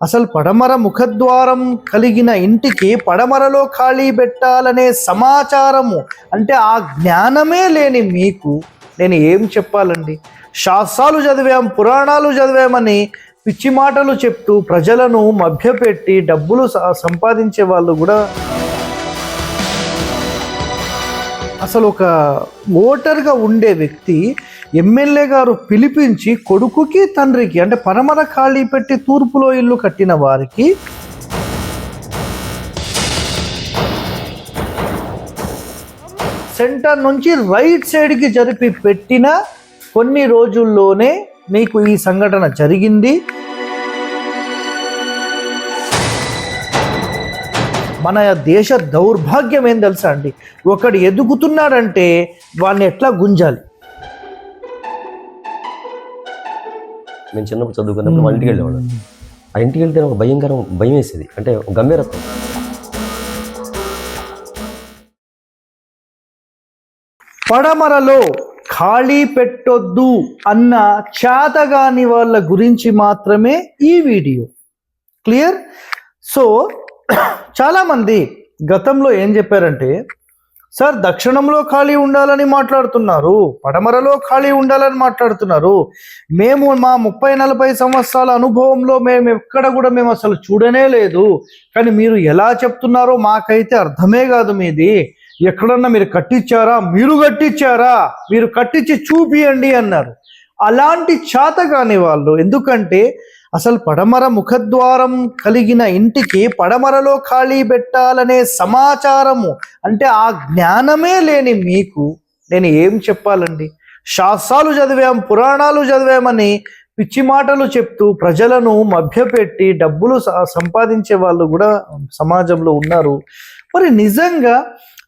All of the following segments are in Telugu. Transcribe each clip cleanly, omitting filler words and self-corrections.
అసలు పడమర ముఖద్వారం కలిగిన ఇంటికి పడమరలో ఖాళీ పెట్టాలనే సమాచారము అంటే ఆ జ్ఞానమే లేని మీకు నేను ఏం చెప్పాలండి? శాస్త్రాలు చదివాం, పురాణాలు చదివామని పిచ్చి మాటలు చెప్తూ ప్రజలను మభ్యపెట్టి డబ్బులు సంపాదించే వాళ్ళు కూడా అసలు ఒక ఓటర్గా ఉండే వ్యక్తి ఎమ్మెల్యే గారు పిలిపించి కొడుకుకి తండ్రికి అంటే పడమర ఖాళీ పెట్టి తూర్పులో ఇల్లు కట్టిన వారికి సెంటర్ నుంచి రైట్ సైడ్కి జరిపి పెట్టిన కొన్ని రోజుల్లోనే మీకు ఈ సంఘటన జరిగింది. మన దేశ దౌర్భాగ్యం ఏం తెలుసా అండి? ఒకడు ఎదుగుతున్నాడంటే వాడిని ఎట్లా గుంజాలి? మేము చిన్నప్పుడు చదువుకున్నప్పుడు వాళ్ళ ఇంటికి వెళ్ళేవాళ్ళం. ఆ ఇంటికి వెళ్తే ఒక భయం వేసేది, అంటే గంభీరత్వం. పడమరలో ఖాళీ పెట్టొద్దు అన్న చేతగాని వాళ్ళ గురించి మాత్రమే ఈ వీడియో. క్లియర్? సో చాలామంది గతంలో ఏం చెప్పారంటే, సార్ దక్షిణంలో ఖాళీ ఉండాలని మాట్లాడుతున్నారు, పడమరలో ఖాళీ ఉండాలని మాట్లాడుతున్నారు. మేము మా 30-40 సంవత్సరాల అనుభవంలో మేము ఎక్కడ కూడా మేము అసలు చూడనే లేదు, కానీ మీరు ఎలా చెప్తున్నారో మాకైతే అర్థమే కాదు. మీది ఎక్కడన్నా మీరు కట్టించారా? మీరు కట్టించి చూపియండి అన్నారు. అలాంటి చేతగాని వాళ్ళు, ఎందుకంటే అసలు పడమర ముఖద్వారం కలిగిన ఇంటికి పడమరలో ఖాళీ పెట్టాలనే సమాచారము అంటే ఆ జ్ఞానమే లేని మీకు నేను ఏం చెప్పాలండి? శాస్త్రాలు చదివాం, పురాణాలు చదివామని పిచ్చి మాటలు చెప్తూ ప్రజలను మభ్యపెట్టి డబ్బులు సంపాదించే వాళ్ళు కూడా సమాజంలో ఉన్నారు. మరి నిజంగా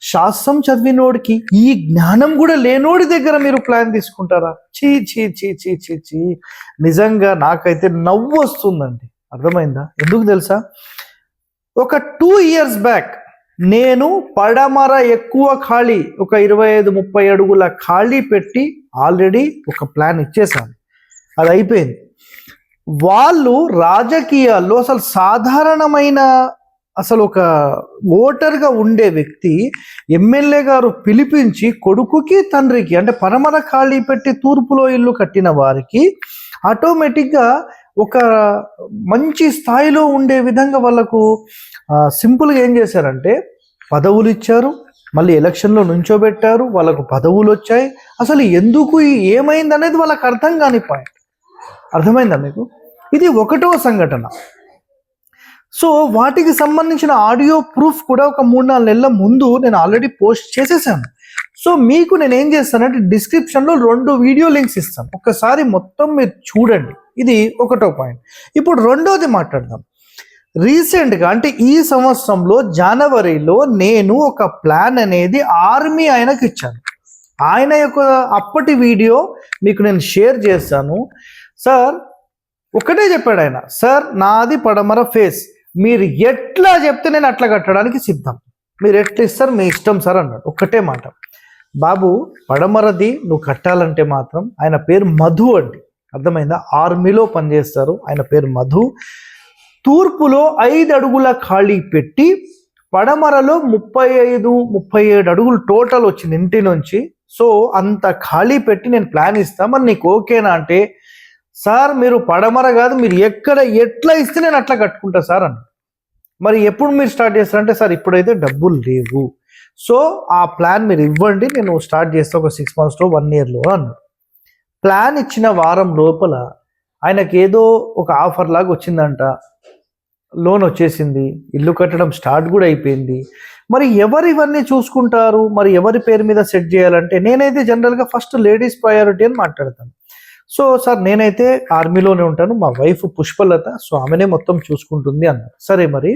శాస్త్రం చదివినోడికి ఈ జ్ఞానం కూడా లేనోడి దగ్గర మీరు ప్లాన్ తీసుకుంటారా? చీ చీ చీ చీ చీ చీ నిజంగా నాకైతే నవ్వు వస్తుందండి. అర్థమైందా? ఎందుకు తెలుసా? ఒక 2 years బ్యాక్ నేను పడమర ఎక్కువ ఖాళీ ఒక 25-30 అడుగుల ఖాళీ పెట్టి ఆల్రెడీ ఒక ప్లాన్ ఇచ్చేసాను, అది అయిపోయింది. వాళ్ళు రాజకీయాల్లో అసలు సాధారణమైన అసలు ఒక ఓటర్గా ఉండే వ్యక్తి ఎమ్మెల్యే గారు పిలిపించి కొడుకుకి తండ్రికి అంటే పడమర ఖాళీ పెట్టి తూర్పులో ఇల్లు కట్టిన వారికి ఆటోమేటిక్గా ఒక మంచి స్థాయిలో ఉండే విధంగా వాళ్ళకు సింపుల్గా ఏం చేశారంటే పదవులు ఇచ్చారు, మళ్ళీ ఎలక్షన్లో నుంచోబెట్టారు, వాళ్ళకు పదవులు వచ్చాయి. అసలు ఎందుకు ఏమైంది అనేది వాళ్ళకి అర్థం కాని పాయింట్. అర్థమైందా మీకు? ఇది ఒకటో సంఘటన. సో వాటికి సంబంధించిన ఆడియో ప్రూఫ్ కూడా ఒక 3-4 నెలల ముందు నేను ఆల్రెడీ పోస్ట్ చేసేసాను. సో మీకు నేను ఏం చేస్తానంటే డిస్క్రిప్షన్లో 2 వీడియో లింక్స్ ఇస్తాను, ఒక్కసారి మొత్తం మీరు చూడండి. ఇది ఒకటో పాయింట్. ఇప్పుడు రెండోది మాట్లాడదాం. రీసెంట్గా అంటే ఈ సంవత్సరంలో జనవరిలో నేను ఒక ప్లాన్ అనేది ఆర్మీ ఆయనకు ఇచ్చాను. ఆయన యొక్క అప్పటి వీడియో మీకు నేను షేర్ చేస్తాను. సార్ ఒకటే చెప్పాడు ఆయన, సార్ నాది పడమర ఫేస్, మీరు ఎట్లా చెప్తే నేను అట్లా కట్టడానికి సిద్ధం, మీరు ఎట్లా ఇస్తారు మీ ఇష్టం సార్ అన్నాడు. ఒక్కటే మాట, బాబు పడమరది నువ్వు కట్టాలంటే మాత్రం, ఆయన పేరు మధు అండి, అర్థమైందా? ఆర్మీలో పనిచేస్తారు, ఆయన పేరు మధు. తూర్పులో 5 అడుగుల ఖాళీ పెట్టి పడమరలో 35-37 అడుగులు టోటల్ వచ్చింది ఇంటి నుంచి. సో అంత ఖాళీ పెట్టి నేను ప్లాన్ ఇస్తాను, మరి నీకు ఓకేనా అంటే, సార్ మీరు పడమర కాదు, మీరు ఎట్లా ఇస్తే నేను అట్లా కట్టుకుంటా సార్ అన్న. మరి ఎప్పుడు మీరు స్టార్ట్ చేస్తారంటే, సార్ ఇప్పుడైతే డబ్బులు లేవు, సో ఆ ప్లాన్ మీరు ఇవ్వండి, నేను స్టార్ట్ చేస్తా ఒక 6 monthsలో 1 yearలో అన్నాడు. ప్లాన్ ఇచ్చిన వారం లోపల ఆయనకి ఏదో ఒక ఆఫర్ లాగా వచ్చిందంట, లోన్ వచ్చేసింది, ఇల్లు కట్టడం స్టార్ట్ కూడా అయిపోయింది. మరి ఎవరు ఇవన్నీ చూసుకుంటారు? మరి ఎవరి పేరు మీద సెట్ చేయాలంటే, నేనైతే జనరల్గా ఫస్ట్ లేడీస్ ప్రయారిటీ అని మాట్లాడతాను. సో సార్ నేనైతే ఆర్మీలోనే ఉంటాను, మా వైఫ్ పుష్పలత, సో ఆమెనే మొత్తం చూసుకుంటుంది అన్నారు. సరే మరి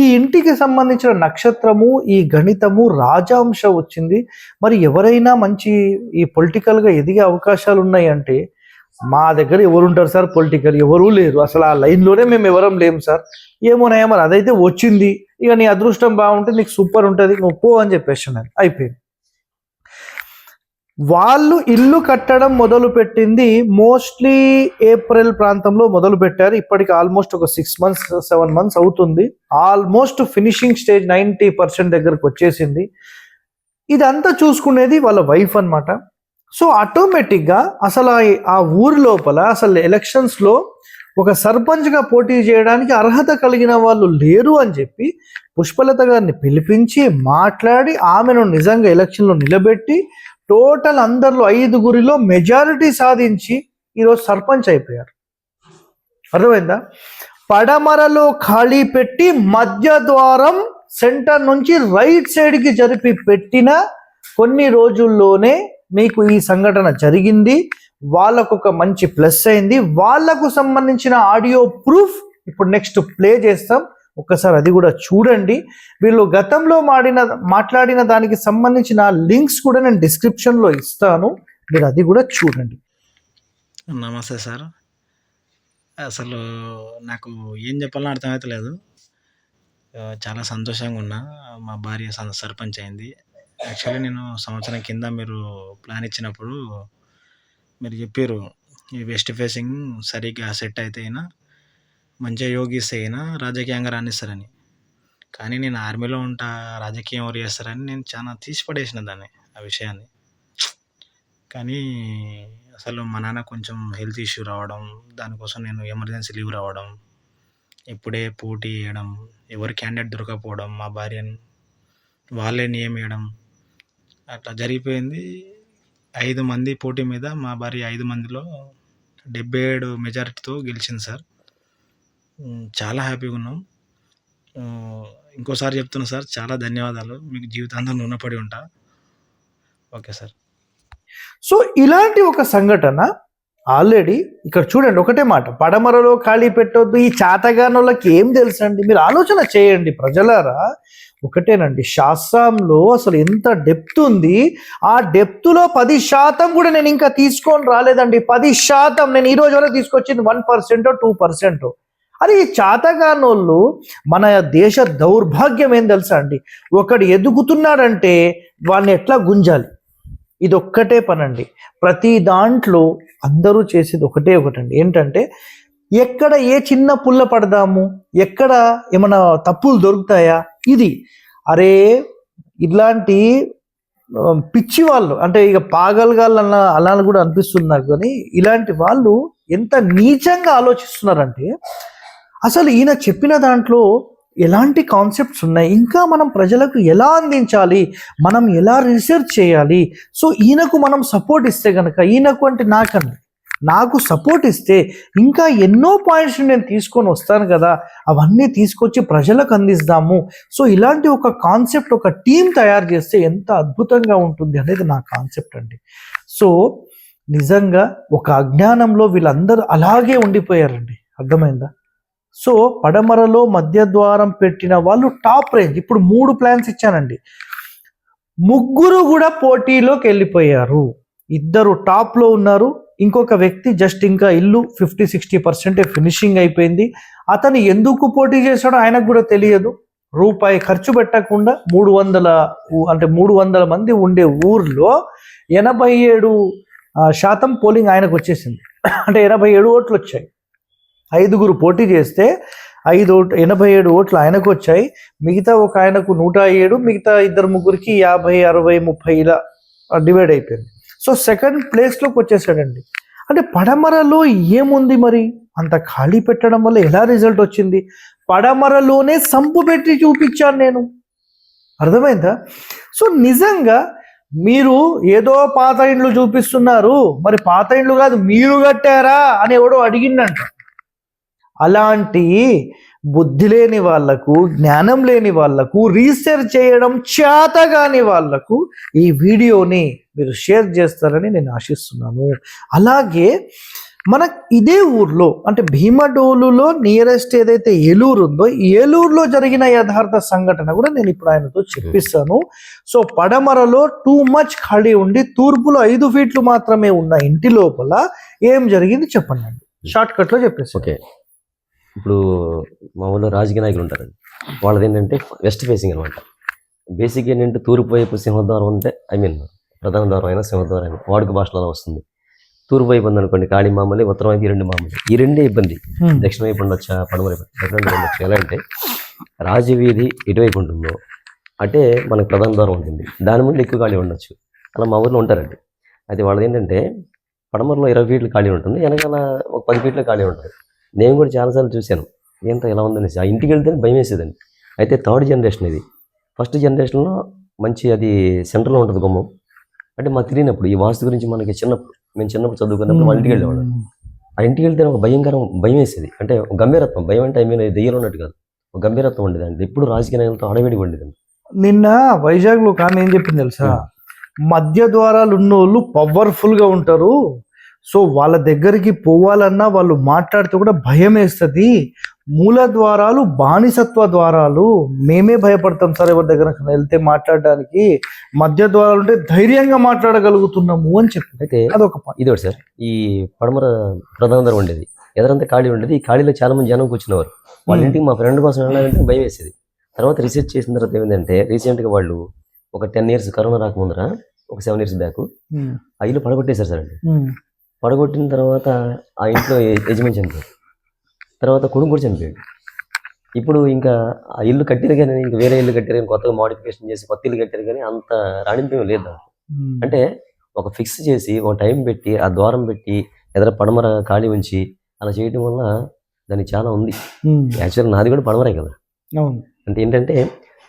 ఈ ఇంటికి సంబంధించిన నక్షత్రము, ఈ గణితము, రాజాంశ వచ్చింది. మరి ఎవరైనా మంచి ఈ పొలిటికల్గా ఎదిగే అవకాశాలు ఉన్నాయి అంటే, మా దగ్గర ఎవరుంటారు సార్ పొలిటికల్? ఎవరూ లేరు, అసలు ఆ లైన్లోనే మేము ఎవరం లేము సార్. ఏమోనాయా మరి అదైతే వచ్చింది, ఇక నీ అదృష్టం బాగుంటే నీకు సూపర్ ఉంటుంది, నువ్వు పో అని చెప్పేసి అయిపోయింది. వాళ్ళు ఇల్లు కట్టడం మొదలు పెట్టింది మోస్ట్లీ ఏప్రిల్ ప్రాంతంలో మొదలు పెట్టారు. ఇప్పటికి ఆల్మోస్ట్ ఒక 6 months 7 months అవుతుంది. ఆల్మోస్ట్ ఫినిషింగ్ స్టేజ్ 90% దగ్గరకు వచ్చేసింది. ఇదంతా చూసుకునేది వాళ్ళ వైఫ్ అన్నమాట. సో ఆటోమేటిక్గా అసలు ఆ ఊరి లోపల అసలు ఎలక్షన్స్లో ఒక సర్పంచ్గా పోటీ చేయడానికి అర్హత కలిగిన వాళ్ళు లేరు అని చెప్పి పుష్పలత గారిని పిలిపించి మాట్లాడి ఆమెను నిజంగా ఎలక్షన్లో నిలబెట్టి టోటల్ అందరిలో 5గురిలో మెజారిటీ సాధించి ఈరోజు సర్పంచ్ అయిపోయారు. అర్థమైందా? పడమరలో ఖాళీ పెట్టి మధ్య ద్వారం సెంటర్ నుంచి రైట్ సైడ్కి జరిపి పెట్టిన కొన్ని రోజుల్లోనే మీకు ఈ సంఘటన జరిగింది. వాళ్ళకు ఒక మంచి ప్లస్ అయింది. వాళ్ళకు సంబంధించిన ఆడియో ప్రూఫ్ ఇప్పుడు నెక్స్ట్ ప్లే చేస్తాం. ఒక్కసారి అది కూడా చూడండి. వీళ్ళు గతంలో మాట్లాడిన దానికి సంబంధించిన లింక్స్ కూడా నేను డిస్క్రిప్షన్లో ఇస్తాను, మీరు అది కూడా చూడండి. నమస్తే సార్. అసలు నాకు ఏం చెప్పాలని అర్థమవుతలేదు. చాలా సంతోషంగా ఉన్నా. మా భార్య సర్పంచ్ అయింది. యాక్చువల్లీ నేను సంవత్సరం కింద మీరు ప్లాన్ ఇచ్చినప్పుడు మీరు చెప్పారు ఈ వెస్ట్ ఫేసింగ్ సరిగ్గా సెట్ అయితే అయినా మంచిగా యోగిస్తే అయినా రాజకీయంగా రాణిస్తారని. కానీ నేను ఆర్మీలో ఉంటా, రాజకీయం ఎవరు చేస్తారని నేను చాలా తీసిపడేసిన దాన్ని ఆ విషయాన్ని. కానీ అసలు మా నాన్న కొంచెం హెల్త్ ఇష్యూ రావడం, దానికోసం నేను ఎమర్జెన్సీ లీవ్ రావడం, ఇప్పుడే పోటీ చేయడం, ఎవరు క్యాండిడేట్ దొరకపోవడం, మా భార్యను వాళ్ళే నియమించడం, అట్లా జరిగిపోయింది. 5 మంది పోటీ మీద మా భార్య 5 మందిలో 77 మెజారిటీతో గెలిచింది సార్. చాలా హ్యాపీగా ఉన్నాం. ఇంకోసారి చెప్తున్నా సార్, చాలా ధన్యవాదాలు. మీకు జీవితాంతం రుణపడి ఉంటా. Okay sir. సో ఇలాంటి ఒక సంఘటన ఆల్రెడీ ఇక్కడ చూడండి. ఒకటే మాట, పడమరలో ఖాళీ పెట్టొద్దు. ఈ చాతగానోళ్ళకి ఏం తెలుసండి? మీరు ఆలోచన చేయండి ప్రజలారా. ఒకటేనండి, శాస్త్రంలో అసలు ఎంత డెప్త్ ఉంది. ఆ డెప్త్లో 10% కూడా నేను ఇంకా తీసుకొని రాలేదండి. 10% నేను ఈ రోజు వరకు తీసుకొచ్చింది 1% 2%. అది ఈ చాతగానోళ్ళు మన దేశ దౌర్భాగ్యం ఏం తెలుసా అండి? ఒకడు ఎదుగుతున్నాడంటే వాడిని ఎట్లా గుంజాలి, ఇది ఒక్కటే పనండి. ప్రతి దాంట్లో అందరూ చేసేది ఒకటండి, ఏంటంటే ఎక్కడ ఏ చిన్న పుల్ల పడదాము, ఎక్కడ ఏమైనా తప్పులు దొరుకుతాయా, ఇది. అరే ఇట్లాంటి పిచ్చి వాళ్ళు, అంటే ఇక పాగలగాళ్ళు అలా కూడా అనిపిస్తుంది నాకు. కానీ ఇలాంటి వాళ్ళు ఎంత నీచంగా ఆలోచిస్తున్నారంటే, అసలు ఈయన చెప్పిన దాంట్లో ఎలాంటి కాన్సెప్ట్స్ ఉన్నాయి, ఇంకా మనం ప్రజలకు ఎలా అందించాలి, మనం ఎలా రీసెర్చ్ చేయాలి. సో ఈయనకు మనం సపోర్ట్ ఇస్తే కనుక, ఈయనకు అంటే నాకు సపోర్ట్ ఇస్తే ఇంకా ఎన్నో పాయింట్స్ నేను తీసుకొని వస్తాను కదా, అవన్నీ తీసుకొచ్చి ప్రజలకు అందిస్తాము. సో ఇలాంటి ఒక కాన్సెప్ట్, ఒక టీం తయారు చేస్తే ఎంత అద్భుతంగా ఉంటుంది అనేది నా కాన్సెప్ట్ అండి. సో నిజంగా ఒక అజ్ఞానంలో వీళ్ళందరూ అలాగే ఉండిపోయారండి. అర్థమైందా? సో పడమరలో మధ్య ద్వారం పెట్టిన వాళ్ళు టాప్ రేంజ్. ఇప్పుడు 3 ప్లాన్స్ ఇచ్చానండి, 3 కూడా పోటీలోకి వెళ్ళిపోయారు. 2 టాప్లో ఉన్నారు, ఇంకొక వ్యక్తి జస్ట్ ఇంకా ఇల్లు 50-60% ఫినిషింగ్ అయిపోయింది. అతను ఎందుకు పోటీ చేశాడో ఆయనకు కూడా తెలియదు. రూపాయి ఖర్చు పెట్టకుండా 300 మంది ఉండే ఊర్లో 87% పోలింగ్ ఆయనకు వచ్చేసింది. అంటే 87 ఓట్లు వచ్చాయి. 5గురు పోటీ చేస్తే 87 ఓట్లు ఆయనకు వచ్చాయి. మిగతా ఒక ఆయనకు 107, మిగతా 2-3కి 50, 60, 30 ఇలా డివైడ్ అయిపోయింది. సో సెకండ్ ప్లేస్లోకి వచ్చేసాడండి. అంటే పడమరలో ఏముంది మరి? అంత ఖాళీ పెట్టడం వల్ల ఎలా రిజల్ట్ వచ్చింది? పడమరలోనే సంపు పెట్టి చూపించాను నేను. అర్థమైందా? సో నిజంగా మీరు ఏదో పాత ఇండ్లు చూపిస్తున్నారు, మరి పాత ఇండ్లు కాదు మీరు కట్టారా అని ఎవడో అడిగిందంట. అలాంటి బుద్ధి లేని వాళ్లకు, జ్ఞానం లేని వాళ్లకు, రీసెర్చ్ చేయడం చేతగాని వాళ్లకు ఈ వీడియోని మీరు షేర్ చేస్తారని నేను ఆశిస్తున్నాను. అలాగే మన ఇదే ఊర్లో, అంటే భీమడోలులో నియరెస్ట్ ఏదైతే ఏలూరు ఉందో, ఏలూరులో జరిగిన యథార్థ సంఘటన కూడా నేను ఇప్పుడు ఆయనతో చెప్పిస్తాను. సో పడమరలో టూ మచ్ ఖాళీ ఉండి తూర్పులో 5 ఫీట్లు మాత్రమే ఉన్న ఇంటి లోపల ఏం జరిగింది చెప్పండి. షార్ట్ కట్ లో చెప్పేసి. ఓకే, ఇప్పుడు మా ఊళ్ళో రాజకీయ నాయకులు ఉంటారండి. వాళ్ళది ఏంటంటే వెస్ట్ ఫేసింగ్ అనమాట. బేసిక్ ఏంటంటే తూర్పు వైపు సింహద్వారం ఉంటే, ప్రధాన ద్వారం అయినా సింహద్వారం అయినా వాడుక భాషలో అలా వస్తుంది. తూర్పు వైపు ఉందనుకోండి కాళీ మామూలు, ఉత్తరం వైపు ఈ 2 మామూలు. ఈ రెండే ఇబ్బంది. దక్షిణ వైపు ఉండొచ్చా, పడమర వైపు ఉండొచ్చు. ఎలా అంటే రాజవీధి ఎటువైపు ఉంటుందో అంటే మనకు ప్రధాన ద్వారం ఉంటుంది, దాని ముందు ఎక్కువ ఖాళీ ఉండొచ్చు. అలా మా ఊర్లో ఉంటారండి. అయితే వాళ్ళది ఏంటంటే పడమరలో 20 ఫీట్లు ఖాళీ ఉంటుంది, వెనకాల ఒక 10 ఫీట్ల ఖాళీ ఉంటుంది. నేను కూడా చాలాసార్లు చూశాను ఏంటో ఎలా ఉందనేసి. ఆ ఇంటికి వెళ్తేనే భయం వేసేదండి. అయితే 3rd జనరేషన్ ఇది. ఫస్ట్ జనరేషన్లో మంచి అది సెంటర్లో ఉంటుంది గుమ్మం. అంటే మాకు తెలియనప్పుడు ఈ వాస్తు గురించి మనకి మేము చిన్నప్పుడు చదువుకున్నప్పుడు వాళ్ళ ఇంటికి వెళ్ళేవాళ్ళం. ఆ ఇంటికి వెళ్తే ఒక భయం వేసేది. అంటే ఒక గంభీరత్వం, భయం అంటే దెయ్యం ఉన్నట్టు కాదు, ఒక గంభీరత్వం ఉండేదండి. ఎప్పుడు రాజకీయ నాయకులతో అడవిడిగా ఉండేదండి. నిన్న వైజాగ్లో ఒక ఆమె ఏం చెప్పింది తెలుసా, మధ్య ద్వారాలు ఉన్నోళ్ళు పవర్ఫుల్ గా ఉంటారు, సో వాళ్ళ దగ్గరికి పోవాలన్నా వాళ్ళు మాట్లాడితే కూడా భయం వేస్తుంది. మూల ద్వారాలు బానిసత్వ ద్వారాలు, మేమే భయపడతాం సార్ ఎవరి దగ్గర వెళ్తే మాట్లాడడానికి. మధ్య ద్వారాలు ఉంటే ధైర్యంగా మాట్లాడగలుగుతున్నాము అని చెప్పి. అయితే అదొక ఇది ఒకటి సార్. ఈ పడమర ప్రధాన ద్వారం ఉండేది, ఎదరంతా ఖాళీ ఉండేది. ఈ ఖాళీలో చాలా మంది జనం కూర్చునేవారు. వాళ్ళ ఇంటికి మా ఫ్రెండ్ కోసం వెళ్ళాలంటే భయం వేసేది. తర్వాత రీసెర్చ్ చేసిన తర్వాత ఏమైందంటే రీసెంట్గా వాళ్ళు ఒక 10 years కరోనా రాకముందర ఒక 7 years బ్యాక్ ఆ ఇల్లు పడగొట్టేశారు సార్ అండి. పడగొట్టిన తర్వాత ఆ ఇంట్లో యజమాని చనిపోయారు, తర్వాత కొడుకు కూడా చనిపోయాడు. ఇప్పుడు ఇంకా ఆ ఇల్లు కట్టారు కానీ ఇంకా వేరే ఇల్లు కట్టారు కానీ కొత్తగా మోడిఫికేషన్ చేసి కొత్త ఇల్లు కట్టారు కానీ అంత రాణింపేం లేదు. అంటే ఒక ఫిక్స్ చేసి ఒక టైం పెట్టి ఆ ద్వారం పెట్టి ఎదర పడమర ఖాళీ ఉంచి అలా చేయడం వల్ల దానికి చాలా ఉంది. యాక్చువల్గా నాది కూడా పడమరే కదా. అంటే ఏంటంటే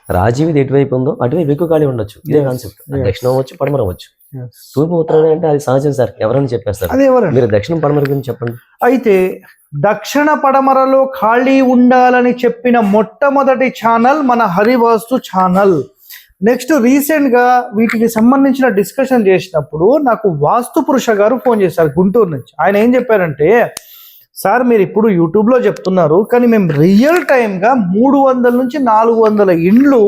రాజీవిది ఎటువైపు ఉందో అటువైపు ఎక్కువ ఖాళీ ఉండొచ్చు. ఇదే కాన్సెప్ట్. దక్షిణం అవ్వచ్చు, పడమర అవ్వచ్చు. తూర్పు ఉత్తరం అంటే అది సహజం సార్, ఎవరైనా చెప్పేస్తారు. మీరు దక్షిణం పడమర గురించి చెప్పండి. అయితే దక్షిణ పడమరలో ఖాళీ ఉండాలని చెప్పిన మొట్టమొదటి ఛానల్ మన హరివాస్తు ఛానల్. నెక్స్ట్ రీసెంట్ గా వీటికి సంబంధించిన డిస్కషన్ చేసినప్పుడు నాకు వాస్తు పురుష గారు ఫోన్ చేశారు గుంటూరు నుంచి. ఆయన ఏం చెప్పారంటే, సార్ మీరు ఇప్పుడు యూట్యూబ్లో చెప్తున్నారు కానీ మేము రియల్ టైమ్గా 300 నుంచి 400 ఇండ్లు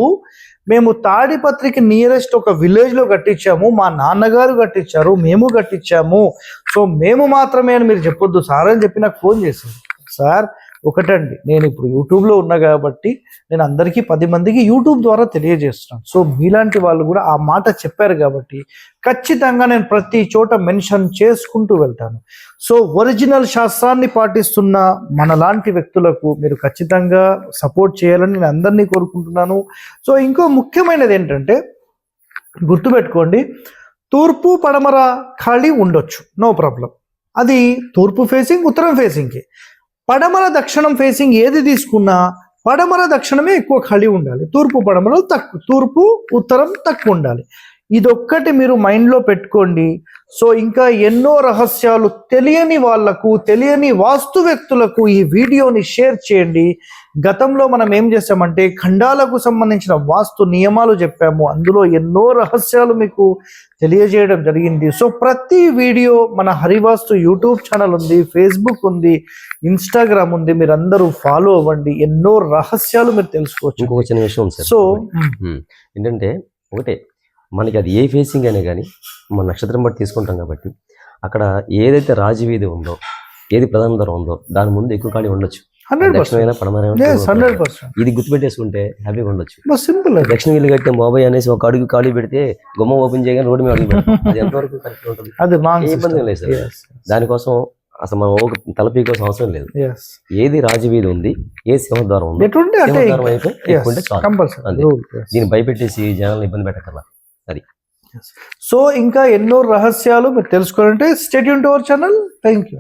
మేము తాడిపత్రికి నియరెస్ట్ ఒక విలేజ్లో కట్టించాము. మా నాన్నగారు కట్టించారు, మేము కట్టించాము, సో మేము మాత్రమే అని మీరు చెప్పొద్దు సార్ అని చెప్పి నాకు ఫోన్ చేశారు. సార్ ఒకటండి, నేను ఇప్పుడు యూట్యూబ్లో ఉన్నా కాబట్టి నేను అందరికీ 10 మందికి యూట్యూబ్ ద్వారా తెలియజేస్తున్నాను. సో మీలాంటి వాళ్ళు కూడా ఆ మాట చెప్పారు కాబట్టి ఖచ్చితంగా నేను ప్రతి చోట మెన్షన్ చేసుకుంటూ వెళ్తాను. సో ఒరిజినల్ శాస్త్రాన్ని పాటిస్తున్న మనలాంటి వ్యక్తులకు మీరు ఖచ్చితంగా సపోర్ట్ చేయాలని నేను అందరినీ కోరుకుంటున్నాను. సో ఇంకో ముఖ్యమైనది ఏంటంటే గుర్తుపెట్టుకోండి, తూర్పు పడమర ఖాళీ ఉండొచ్చు, నో ప్రాబ్లం. అది తూర్పు ఫేసింగ్, ఉత్తరం ఫేసింగ్కి. పడమర దక్షిణం ఫేసింగ్ ఏది తీసుకున్నా పడమర దక్షిణమే ఎక్కువ ఖాళీ ఉండాలి, తూర్పు పడమర తక్కువ, తూర్పు ఉత్తరం తక్కువ ఉండాలి. ఇదొక్కటి మీరు మైండ్లో పెట్టుకోండి. సో ఇంకా ఎన్నో రహస్యాలు తెలియని వాళ్లకు, తెలియని వాస్తు వ్యక్తులకు ఈ వీడియోని షేర్ చేయండి. గతంలో మనం ఏం చేసామంటే ఖండాలకు సంబంధించిన వాస్తు నియమాలు చెప్పాము, అందులో ఎన్నో రహస్యాలు మీకు తెలియజేయడం జరిగింది. సో ప్రతి వీడియో మన హరివాస్తు యూట్యూబ్ ఛానల్ ఉంది, ఫేస్బుక్ ఉంది, ఇన్స్టాగ్రామ్ ఉంది, మీరు అందరూ ఫాలో అవ్వండి, ఎన్నో రహస్యాలు మీరు తెలుసుకోవచ్చు. ఇంకొక చిన్న విషయం సార్, సో ఏంటంటే ఒకటే, మనకి అది ఏ ఫేసింగ్ అయినా కానీ మన నక్షత్రం బట్టి తీసుకుంటాం కాబట్టి అక్కడ ఏదైతే రాజవీధి ఉందో, ఏది ప్రధాన ద్వారం ఉందో దాని ముందు ఎక్కువ ఖాళీ ఉండొచ్చు. 100%. ఇది గుర్తుపెట్టేసుకుంటే హ్యాపీగా ఉండొచ్చు. సింపుల్. దక్షిణ వీళ్ళు కట్టే బాబాయ్ అనేసి ఒక అడుగు ఖాళీ పెడితే గుమ్మం ఓపెన్ చేయగానే రోడ్డు మీద అడుగు పెడతాం. అది ఎంతవరకు కరెక్ట్ ఉంటుంది? ఏ ఇబ్బంది లేదు సార్. దానికోసం అసలు మనం ఒక తలపీ కోసం అవసరం లేదు. ఏది రాజవీధి ఉంది, ఏ సింహద్వారం ఉంది, సింహద్వారం అయితే ఎక్కుంటే చాలు. దీన్ని భయపెట్టేసి జనాలను ఇబ్బంది పెట్టకల్లా అది. సో ఇంకా ఎన్నో రహస్యాలు మీరు తెలుసుకోవాలంటే stay tune to our channel. Thank you.